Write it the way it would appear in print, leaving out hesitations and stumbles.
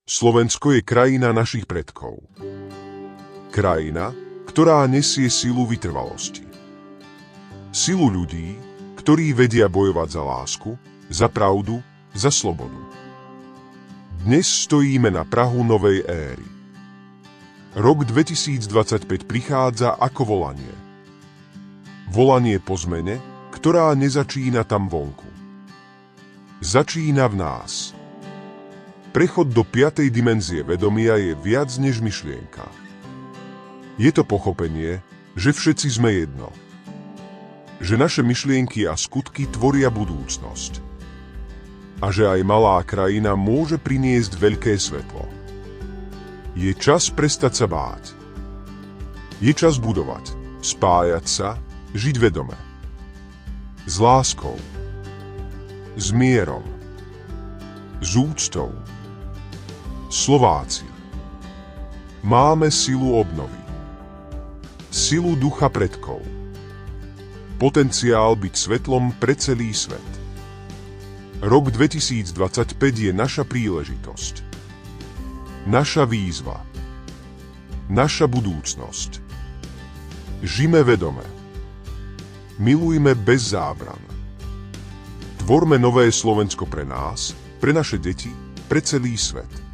Slovensko je krajina našich predkov. Krajina, ktorá nesie silu vytrvalosti. Silu ľudí, ktorí vedia bojovať za lásku, za pravdu, za slobodu. Dnes stojíme na prahu novej éry. Rok 2025 prichádza ako volanie. Volanie po zmene, ktorá nezačína tam vonku. Začína v nás. Prechod do 5. dimenzie vedomia je viac než myšlienka. Je to pochopenie, že všetci sme jedno. Že naše myšlienky a skutky tvoria budúcnosť. A že aj malá krajina môže priniesť veľké svetlo. Je čas prestať sa báť. Je čas budovať, spájať sa, žiť vedome. S láskou. S mierom. S úctou. Slováci. Máme silu obnovy. Silu ducha predkov. Potenciál byť svetlom pre celý svet. Rok 2025 je naša príležitosť. Naša výzva. Naša budúcnosť. Žime vedome. Milujme bez zábran. Tvorme nové Slovensko pre nás, pre naše deti, pre celý svet.